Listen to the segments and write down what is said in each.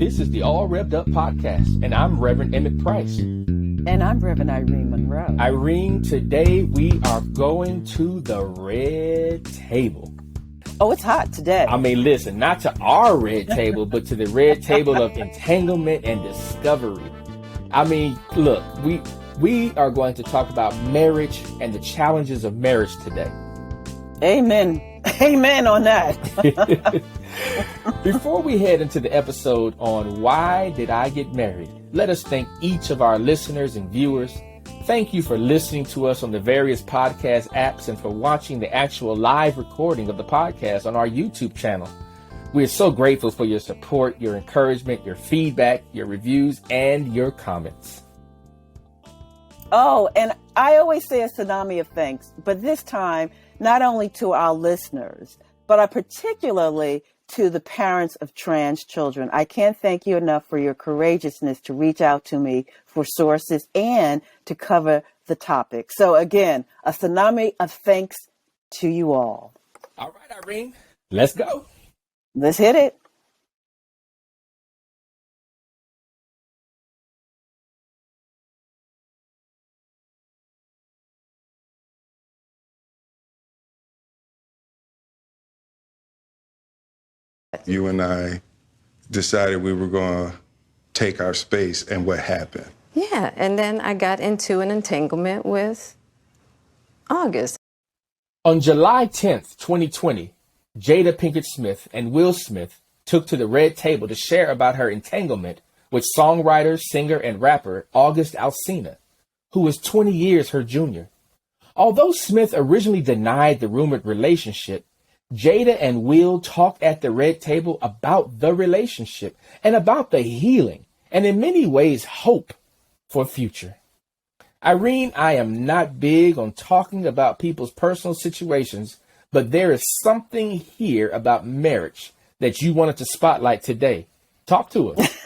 This is the All Rev'd Up podcast, and I'm Reverend Emmett Price. And I'm Reverend Irene Monroe. Irene, today we are going to the red table. Oh, it's hot today. I mean, listen, not to our red table, but to the red table of entanglement and discovery. I mean, look, we are going to talk about marriage and the challenges of marriage today. Amen. Amen on that. Before we head into the episode on why did I get married, let us thank each of our listeners and viewers. Thank you for listening to us on the various podcast apps and for watching the actual live recording of the podcast on our YouTube channel. We are so grateful for your support, your encouragement, your feedback, your reviews, and your comments. Oh, and I always say a tsunami of thanks, but this time, not only to our listeners, but particularly to the parents of trans children. I can't thank you enough for your courageousness to reach out to me for sources and to cover the topic. So again, a tsunami of thanks to you all. All right, Irene, let's go. Let's hit it. You and I decided we were going to take our space, and what happened? Yeah, and then I got into an entanglement with August. On July 10th, 2020, Jada Pinkett Smith and Will Smith took to the red table to share about her entanglement with songwriter, singer, and rapper August Alsina, who was 20 years her junior. Although Smith originally denied the rumored relationship, Jada and Will talked at the red table about the relationship and about the healing and in many ways hope for future. Irene, I am not big on talking about people's personal situations, but there is something here about marriage that you wanted to spotlight today. Talk to us.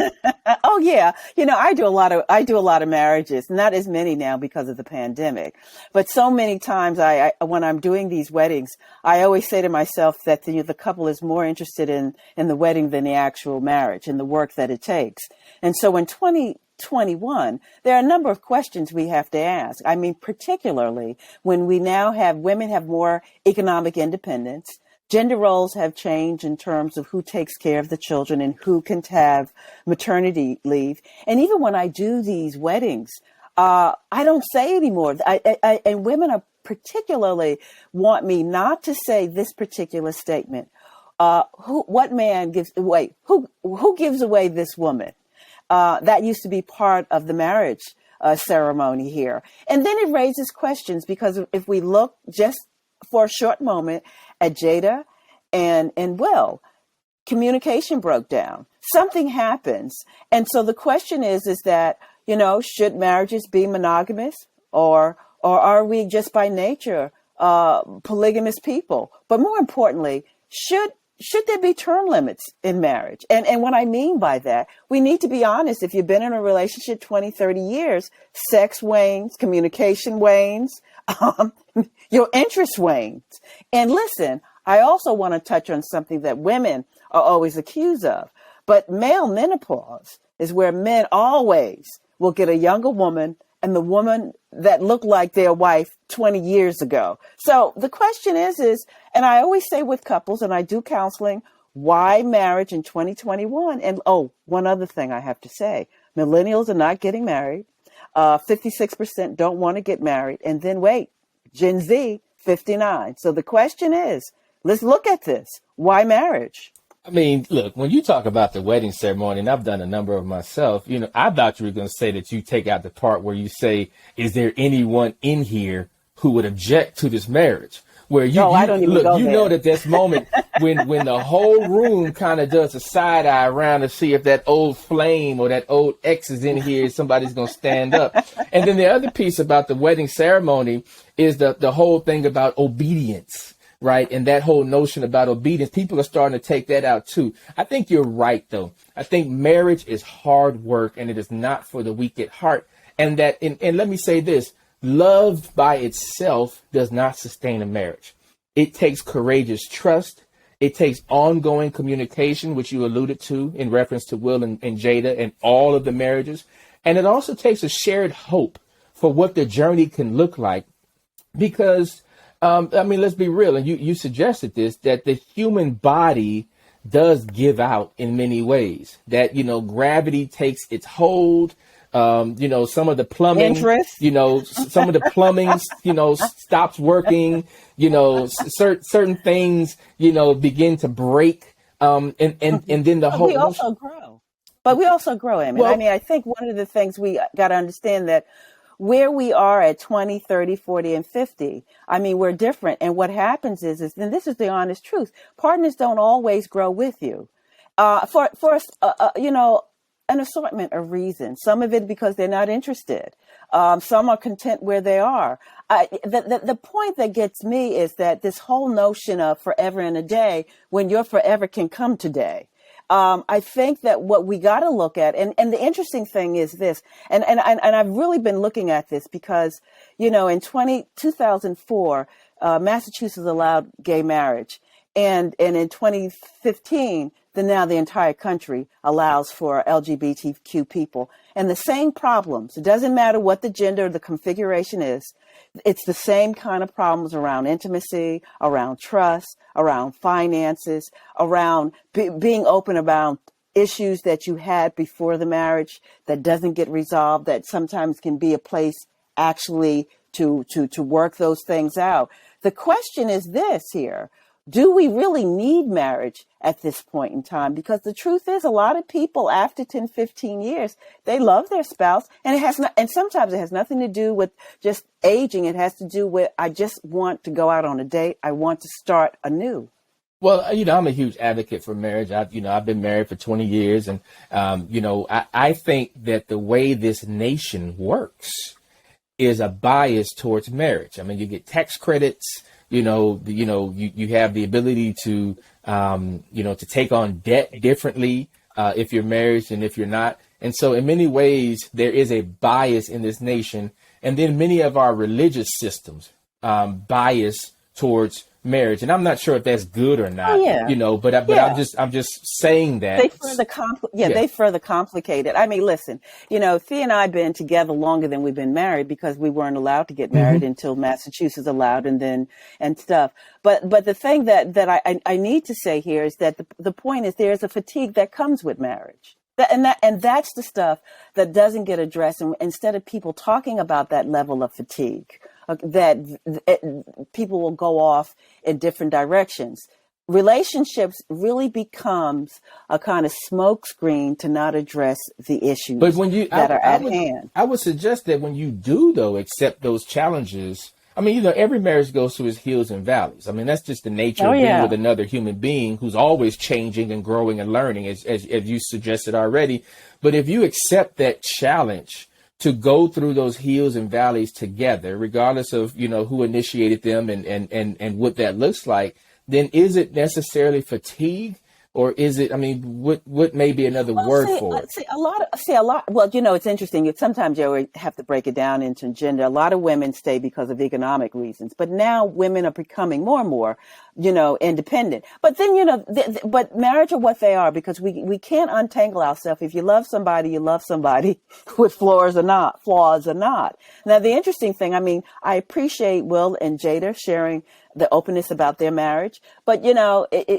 Oh yeah, I do a lot of marriages, not as many now because of the pandemic, but so many times I when I'm doing these weddings, I always say to myself that the couple is more interested in the wedding than the actual marriage and the work that it takes. And so in 2021, there are a number of questions we have to ask. I mean, particularly when we now have women have more economic independence. Gender roles have changed in terms of who takes care of the children and who can have maternity leave. And even when I do these weddings, I don't say anymore. And women are particularly want me not to say this particular statement. Who gives away this woman? That used to be part of the marriage ceremony here. And then it raises questions because if we look just for a short moment at Jada and Will, communication broke down. Something happens. And so the question is that, should marriages be monogamous or are we just by nature polygamous people? But more importantly, should there be term limits in marriage? And what I mean by that, we need to be honest. If you've been in a relationship 20, 30 years, sex wanes, communication wanes, your interest wanes. And listen, I also want to touch on something that women are always accused of. But male menopause is where men always will get a younger woman and the woman that looked like their wife 20 years ago. So the question is, and I always say with couples, and I do counseling, why marriage in 2021? And one other thing I have to say, millennials are not getting married. 56% don't want to get married. And then wait, Gen Z, 59. So the question is, let's look at this. Why marriage? I mean, look, when you talk about the wedding ceremony, and I've done a number of myself, I thought you were going to say that you take out the part where you say, is there anyone in here who would object to this marriage? Where I don't even go there. Know that this moment when the whole room kind of does a side eye around to see if that old flame or that old ex is in here, somebody's going to stand up. And then the other piece about the wedding ceremony is the whole thing about obedience, right? And that whole notion about obedience, people are starting to take that out too. I think you're right, though. I think marriage is hard work and it is not for the weak at heart. And let me say this. Love by itself does not sustain a marriage. It takes courageous trust. It takes ongoing communication, which you alluded to in reference to Will and Jada and all of the marriages. And it also takes a shared hope for what the journey can look like. Because, let's be real. And you suggested this, that the human body does give out in many ways, that, gravity takes its hold. Some of the plumbing, Interest. some of the plumbing, stops working, certain things, begin to break. And then the whole. We also grow. But we also grow, Emmett. Well, I think one of the things we got to understand that where we are at 20, 30, 40, and 50, we're different. And what happens is, and this is the honest truth, partners don't always grow with you. For an assortment of reasons. Some of it because they're not interested. Some are content where they are. The point that gets me is that this whole notion of forever and a day, when your forever can come today. I think that what we got to look at, and the interesting thing is this, and I've really been looking at this because, in 2004, Massachusetts allowed gay marriage. And in 2015, now the entire country allows for LGBTQ people. And the same problems, it doesn't matter what the gender or the configuration is, it's the same kind of problems around intimacy, around trust, around finances, around being open about issues that you had before the marriage that doesn't get resolved, that sometimes can be a place actually to work those things out. The question is this here. Do we really need marriage at this point in time? Because the truth is, a lot of people after 10, 15 years, they love their spouse, and and sometimes it has nothing to do with just aging. It has to do with, I just want to go out on a date. I want to start anew. Well, I'm a huge advocate for marriage. I've been married for 20 years. And, I think that the way this nation works is a bias towards marriage. You get tax credits. You have the ability to, to take on debt differently if you're married and if you're not. And so in many ways, there is a bias in this nation. And then many of our religious systems bias towards marriage. And I'm not sure if that's good or not, but I'm just saying that they further complicate it. Listen, Thea and I have been together longer than we've been married because we weren't allowed to get married until Massachusetts allowed and stuff. But the thing that I need to say here is that the point is there's a fatigue that comes with marriage. And that's the stuff that doesn't get addressed. And instead of people talking about that level of fatigue, that people will go off in different directions. Relationships really becomes a kind of smokescreen to not address the issues that are at hand. I would suggest that when you do, though, accept those challenges, every marriage goes through its hills and valleys. That's just the nature of being with another human being who's always changing and growing and learning, as you suggested already. But if you accept that challenge to go through those hills and valleys together, regardless of, who initiated them and what that looks like, then is it necessarily fatigue? Or is it, what may be another word for it? Well, it's interesting. Sometimes you have to break it down into gender. A lot of women stay because of economic reasons, but now women are becoming more and more, independent. But then, but marriage are what they are because we can't untangle ourselves. If you love somebody, you love somebody with flaws or not. Now, the interesting thing, I appreciate Will and Jada sharing the openness about their marriage. But,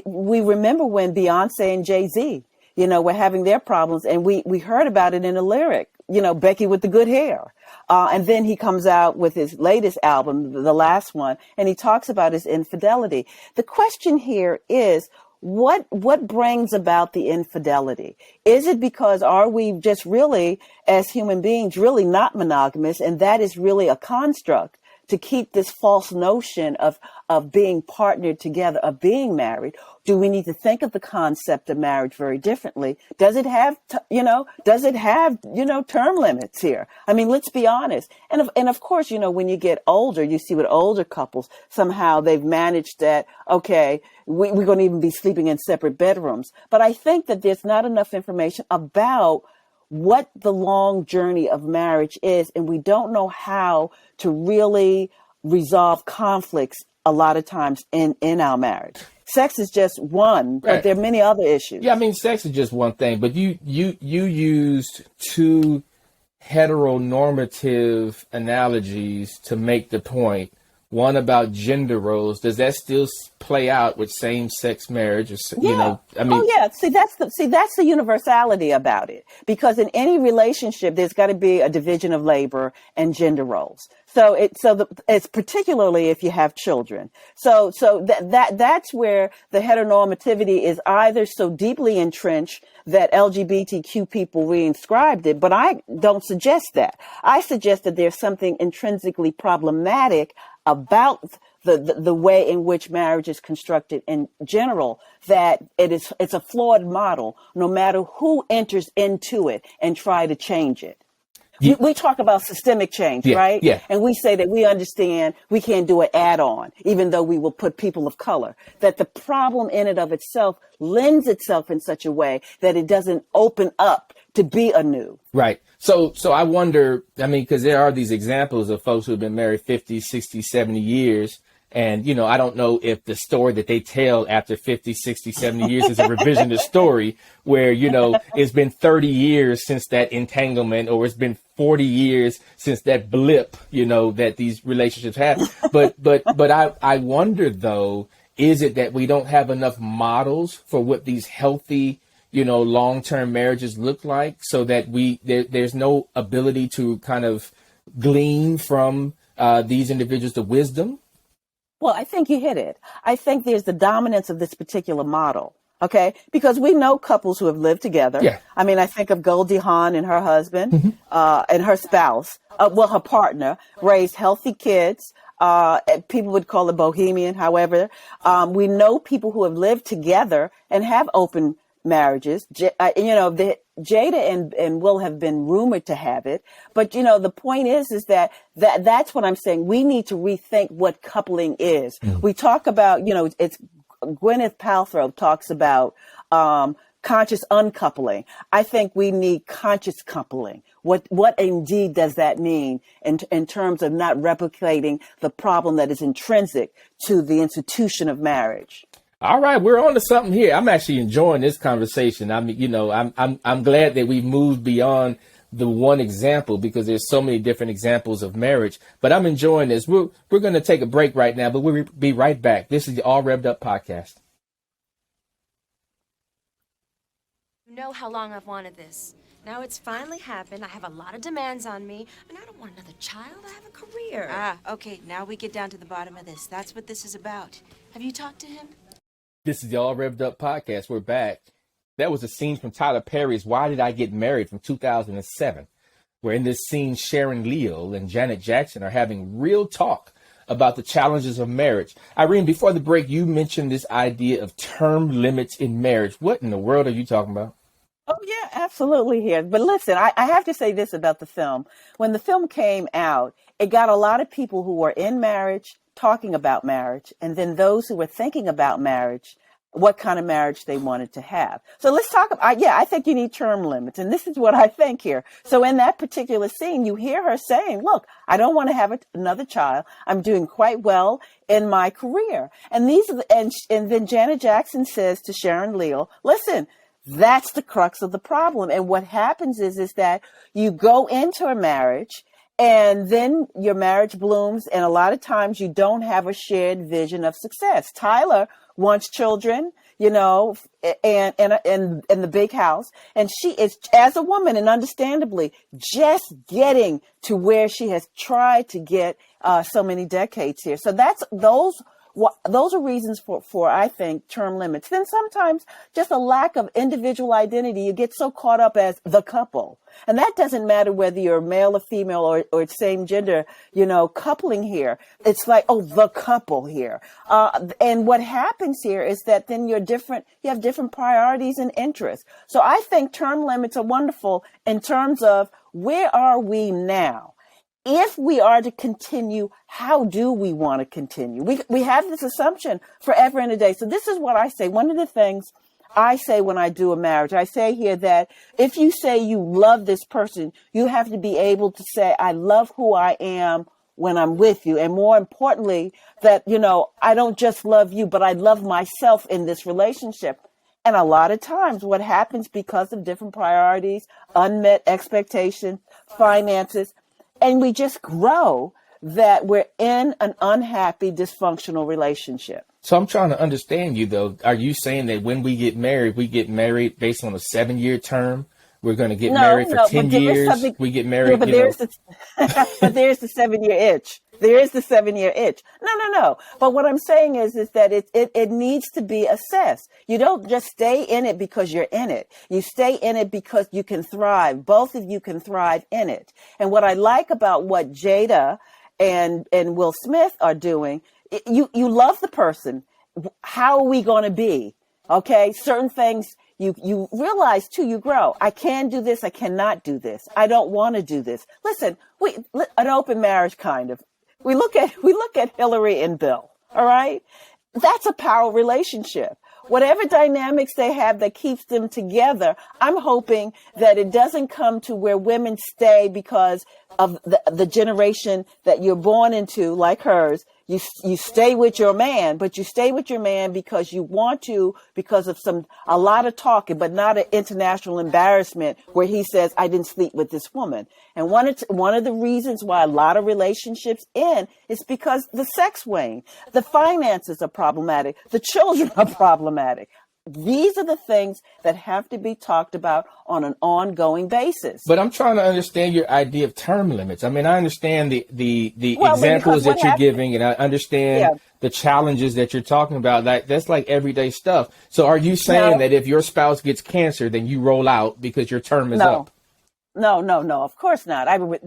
we remember when Beyonce and Jay-Z, were having their problems, and we heard about it in a lyric, Becky with the good hair. And then he comes out with his latest album, the last one, and he talks about his infidelity. The question here is, what brings about the infidelity? Is it because are we just really, as human beings, really not monogamous, and that is really a construct to keep this false notion of being partnered together, of being married? Do we need to think of the concept of marriage very differently? Does it have, term limits here? Let's be honest. And of course, when you get older, you see with older couples, somehow they've managed that, okay, we're going to even be sleeping in separate bedrooms. But I think that there's not enough information about what the long journey of marriage is, and we don't know how to really resolve conflicts a lot of times in our marriage. Sex is just one, but Right. there are many other issues. Yeah, I mean, sex is just one thing, but you used two heteronormative analogies to make the point. One about gender roles. Does that still play out with same-sex marriage? Or, you know, I mean, oh yeah. See, that's the universality about it. Because in any relationship, there's got to be a division of labor and gender roles. So it's particularly if you have children. So that's where the heteronormativity is either so deeply entrenched that LGBTQ people reinscribed it, but I don't suggest that. I suggest that there's something intrinsically problematic about the way in which marriage is constructed in general, that it's a flawed model, no matter who enters into it and try to change it. Yeah. We talk about systemic change, Yeah, right? yeah. And we say that we understand we can't do an add-on, even though we will put people of color, that the problem in and of itself lends itself in such a way that it doesn't open up to be anew. right. So I wonder, I mean, because there are these examples of folks who have been married 50, 60, 70 years. And, you know, I don't know if the story that they tell after 50, 60, 70 years is a revisionist story where, you know, it's been 30 years since that entanglement, or it's been 40 years since that blip, you know, that these relationships have. But I wonder, though, is it that we don't have enough models for what these healthy, you know, long-term marriages look like, so that there's no ability to kind of glean from these individuals the wisdom? Well, I think you hit it. I think there's the dominance of this particular model. Okay, because we know couples who have lived together. Yeah. I mean, I think of Goldie Hawn and her husband and her spouse, her partner, raised healthy kids. People would call it bohemian. However, we know people who have lived together and have open marriages. Jada and Will have been rumored to have it. But, you know, the point is that's what I'm saying. We need to rethink what coupling is. We talk about, you know, it's Gwyneth Paltrow talks about conscious uncoupling. I think we need conscious coupling. What indeed does that mean in terms of not replicating the problem that is intrinsic to the institution of marriage? All right, we're on to something here. I'm actually enjoying this conversation. I mean, you know, I'm glad that we've moved beyond the one example, because there's so many different examples of marriage. But I'm enjoying this. We're going to take a break right now, but we'll be right back. This is the All Rev'd Up podcast. You know how long I've wanted this. Now it's finally happened. I have a lot of demands on me, and I don't want another child. I have a career. Ah, okay. Now we get down to the bottom of this. That's what this is about. Have you talked to him? This is the All Rev'd Up podcast. We're back. That was a scene from Tyler Perry's Why Did I Get Married from 2007, where in this scene, Sharon Leal and Janet Jackson are having real talk about the challenges of marriage. Irene, before the break, you mentioned this idea of term limits in marriage. What in the world are you talking about? Oh, yeah, absolutely here. But listen, I have to say this about the film. When the film came out, it got a lot of people who were in marriage talking about marriage, and then those who were thinking about marriage, what kind of marriage they wanted to have. So let's talk about, I think you need term limits. And this is what I think here. So in that particular scene, you hear her saying, look, I don't want to have another child. I'm doing quite well in my career. And and then Janet Jackson says to Sharon Leal, listen, that's the crux of the problem. And what happens is that you go into a marriage, and then your marriage blooms, and a lot of times you don't have a shared vision of success. Tyler wants children, you know, and the big house. And she is, as a woman, and understandably, just getting to where she has tried to get so many decades here. So those are reasons for, I think, term limits. Then sometimes just a lack of individual identity. You get so caught up as the couple. And that doesn't matter whether you're male or female or same gender, you know, coupling here. It's like, oh, the couple here. And what happens here is that then you have different priorities and interests. So I think term limits are wonderful in terms of where are we now? If we are to continue, how do we want to continue? We have this assumption forever and a day. So this is what I say. One of the things I say when I do a marriage, I say here that if you say you love this person, you have to be able to say, I love who I am when I'm with you. And more importantly, that, I don't just love you, but I love myself in this relationship. And a lot of times what happens because of different priorities, unmet expectations, finances, and we just grow that we're in an unhappy, dysfunctional relationship. So I'm trying to understand you, though. Are you saying that when we get married based on a 7-year term? We're going to get married for 10 years. We get married. Yeah, but there's the 7-year itch. There is the 7-year itch. No. But what I'm saying is that it needs to be assessed. You don't just stay in it because you're in it. You stay in it because you can thrive. Both of you can thrive in it. And what I like about what Jada and Will Smith are doing, you love the person. How are we going to be? Okay, certain things. You realize too, you grow. I can do this. I cannot do this. I don't want to do this. Listen, an open marriage kind of. We look at Hillary and Bill. All right. That's a power relationship. Whatever dynamics they have that keeps them together, I'm hoping that it doesn't come to where women stay because of the generation that you're born into, like hers. You stay with your man, but you stay with your man because you want to, because of a lot of talking, but not an international embarrassment where he says, I didn't sleep with this woman. And one of the reasons why a lot of relationships end is because the sex wane, the finances are problematic, the children are problematic. These are the things that have to be talked about on an ongoing basis. But I'm trying to understand your idea of term limits. I mean, I understand the examples that you're giving, and I understand the challenges that you're talking about. That's like everyday stuff. So are you saying that if your spouse gets cancer, then you roll out because your term is up? No. Of course not. But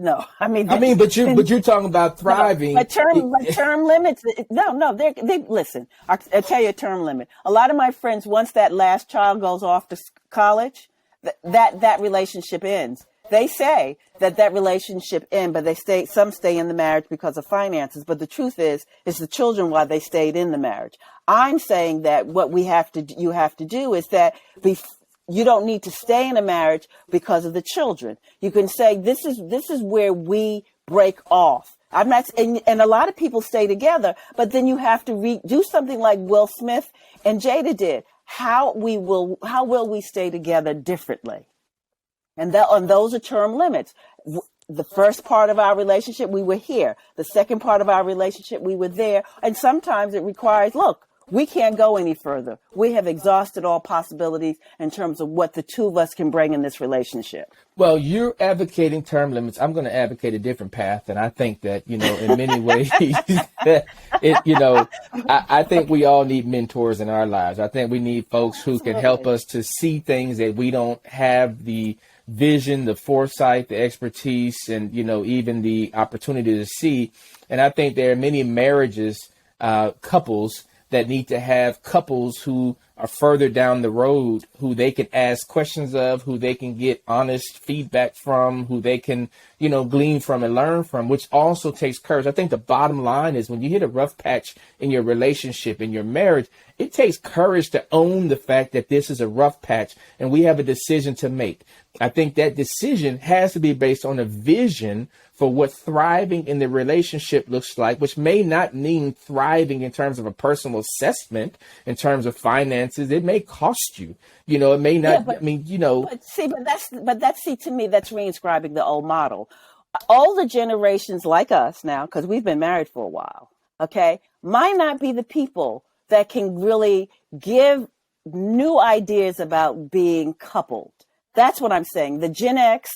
you're talking about thriving. But term limits. No. They listen. I'll tell you a term limit. A lot of my friends, once that last child goes off to college, that relationship ends. They say that relationship ends, but some stay in the marriage because of finances. But the truth is, it's the children why they stayed in the marriage. I'm saying that what you have to do is that you don't need to stay in a marriage because of the children. You can say, this is where we break off. I'm not, and a lot of people stay together, but then you have to do something like Will Smith and Jada did. How will we stay together differently? And those are term limits. The first part of our relationship, we were here. The second part of our relationship, we were there. And sometimes it requires, look, we can't go any further. We have exhausted all possibilities in terms of what the two of us can bring in this relationship. Well, you're advocating term limits. I'm going to advocate a different path. And I think that, in many ways, I think we all need mentors in our lives. I think we need folks who can help us to see things that we don't have the vision, the foresight, the expertise, and, even the opportunity to see. And I think there are many marriages, couples that need to have couples who are further down the road, who they can ask questions of, who they can get honest feedback from, who they can, glean from and learn from, which also takes courage. I think the bottom line is when you hit a rough patch in your relationship, in your marriage, it takes courage to own the fact that this is a rough patch and we have a decision to make. I think that decision has to be based on a vision for what thriving in the relationship looks like, which may not mean thriving in terms of a personal assessment, in terms of finances. It may cost you, it may not, But to me, that's reinscribing the old model. Older generations like us now, because we've been married for a while, okay, might not be the people that can really give new ideas about being coupled. That's what I'm saying. The Gen X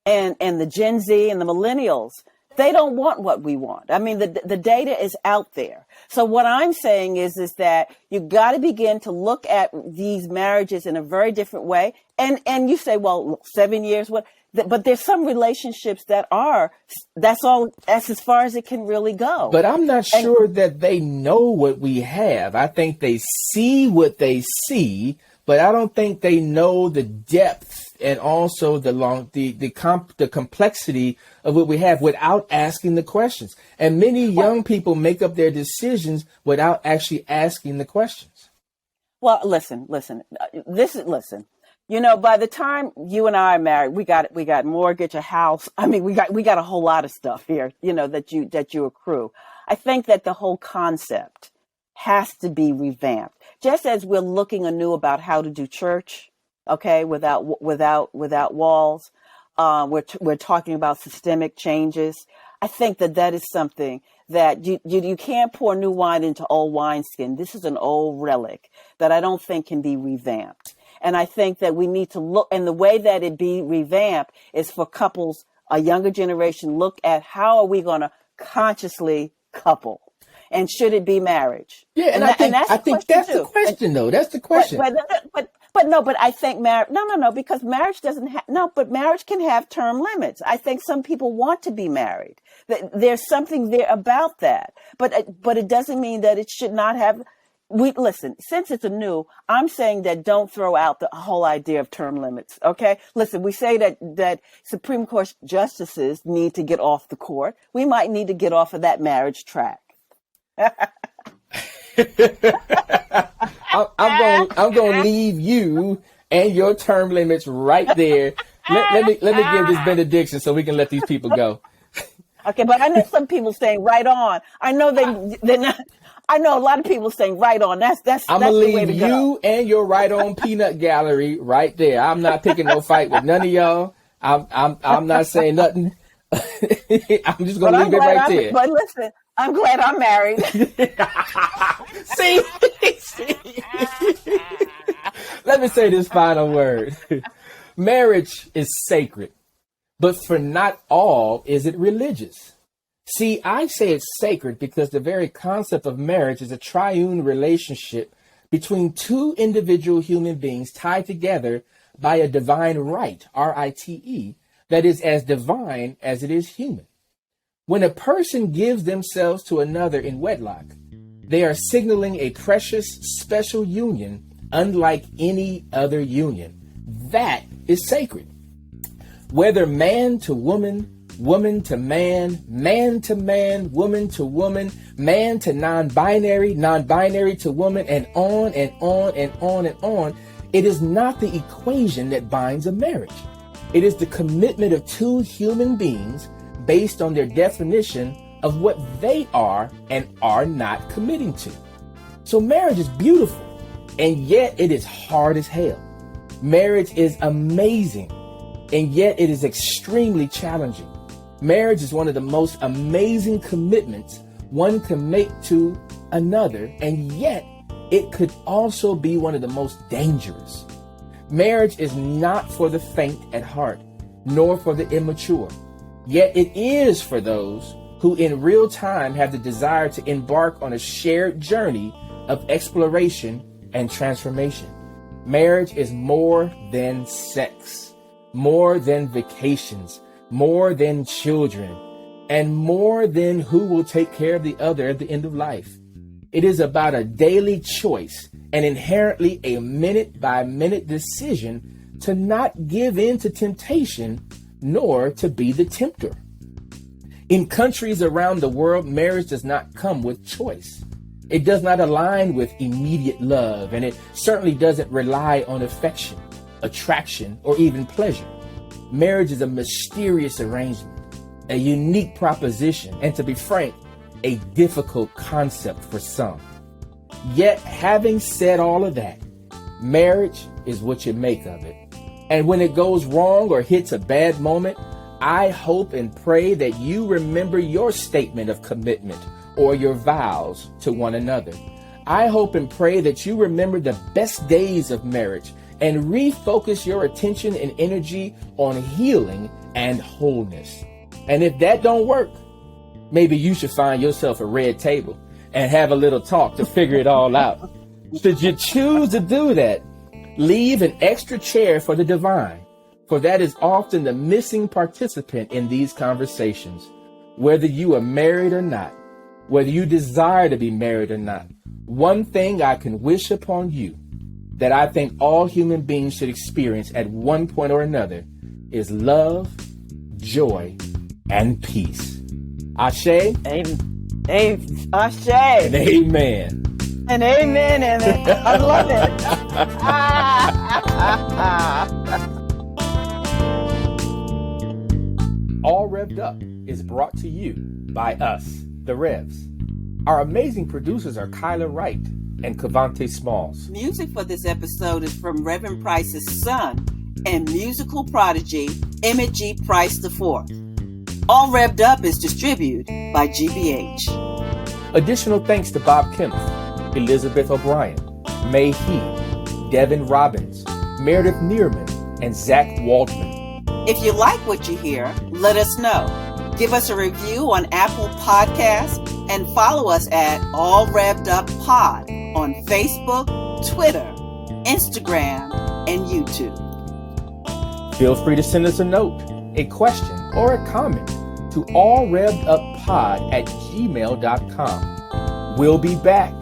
and the Gen Z and the millennials, they don't want what we want. I mean, the data is out there. So what I'm saying is that you got to begin to look at these marriages in a very different way. And you say, well, 7 years, what? But there's some relationships that's as far as it can really go. But I'm not sure that they know what we have. I think they see what they see, but I don't think they know the depth and also the complexity of what we have without asking the questions. And many young people make up their decisions without actually asking the questions. Well, listen. You know, by the time you and I are married, we got mortgage, a house. I mean, we got a whole lot of stuff here, you know, that you accrue. I think that the whole concept has to be revamped. Just as we're looking anew about how to do church, okay, without walls. We're talking about systemic changes. I think that is something that you can't pour new wine into old wineskin. This is an old relic that I don't think can be revamped. And I think that we need to look, and the way that it be revamped is for couples, a younger generation, look at how are we going to consciously couple, and should it be marriage? Yeah, and I think that's the question, though. That's the question. But I think no, because marriage doesn't have, but marriage can have term limits. I think some people want to be married. There's something there about that. But it doesn't mean that it should not have, listen, since it's I'm saying that don't throw out the whole idea of term limits. Okay. Listen, we say that Supreme Court justices need to get off the court. We might need to get off of that marriage track. I'm going to leave you and your term limits right there. Let me give this benediction so we can let these people go. Okay, but I know some people saying right on. I know they're not. I know a lot of people saying right on. That's I'm the gonna way to leave go. you and your right on peanut gallery right there. I'm not picking no fight with none of y'all. I'm not saying nothing. I'm just gonna leave it right there. But listen, I'm glad I'm married. See? Let me say this final word. Marriage is sacred, but for not all is it religious. See, I say it's sacred because the very concept of marriage is a triune relationship between two individual human beings tied together by a divine right, R-I-T-E, that is as divine as it is human. When a person gives themselves to another in wedlock, they are signaling a precious, special union unlike any other union. That is sacred. Whether man to woman, woman to man to man, woman to woman, man to non-binary, non-binary to woman, and on and on and on and on, it is not the equation that binds a marriage. It is the commitment of two human beings based on their definition of what they are and are not committing to. So marriage is beautiful, and yet it is hard as hell. Marriage is amazing, and yet it is extremely challenging. Marriage is one of the most amazing commitments one can make to another, and yet it could also be one of the most dangerous. Marriage is not for the faint at heart, nor for the immature. Yet it is for those who in real time have the desire to embark on a shared journey of exploration and transformation. Marriage is more than sex, more than vacations, more than children, and more than who will take care of the other at the end of life. It is about a daily choice and inherently a minute-by-minute decision to not give in to temptation nor to be the tempter. In countries around the world, marriage does not come with choice. It does not align with immediate love, and it certainly doesn't rely on affection, attraction, or even pleasure. Marriage is a mysterious arrangement, a unique proposition, and to be frank, a difficult concept for some. Yet, having said all of that, marriage is what you make of it. And when it goes wrong or hits a bad moment, I hope and pray that you remember your statement of commitment or your vows to one another. I hope and pray that you remember the best days of marriage and refocus your attention and energy on healing and wholeness. And if that don't work, maybe you should find yourself a red table and have a little talk to figure it all out. Should you choose to do that, leave an extra chair for the divine, for that is often the missing participant in these conversations. Whether you are married or not, whether you desire to be married or not, one thing I can wish upon you that I think all human beings should experience at one point or another is love, joy, and peace. Ashe. Amen. Ashe. And amen. And amen. I love it. Up is brought to you by us, the Revs. Our amazing producers are Kyla Wright and Cavante Smalls. Music for this episode is from Reverend Price's son and musical prodigy, Emmett G. Price IV. All Rev'd Up is distributed by GBH. Additional thanks to Bob Kempf, Elizabeth O'Brien, May He, Devin Robbins, Meredith Neerman, and Zach Waldman. If you like what you hear, let us know. Give us a review on Apple Podcasts and follow us at All Rev'd Up Pod on Facebook, Twitter, Instagram, and YouTube. Feel free to send us a note, a question, or a comment to allrevduppod@gmail.com. We'll be back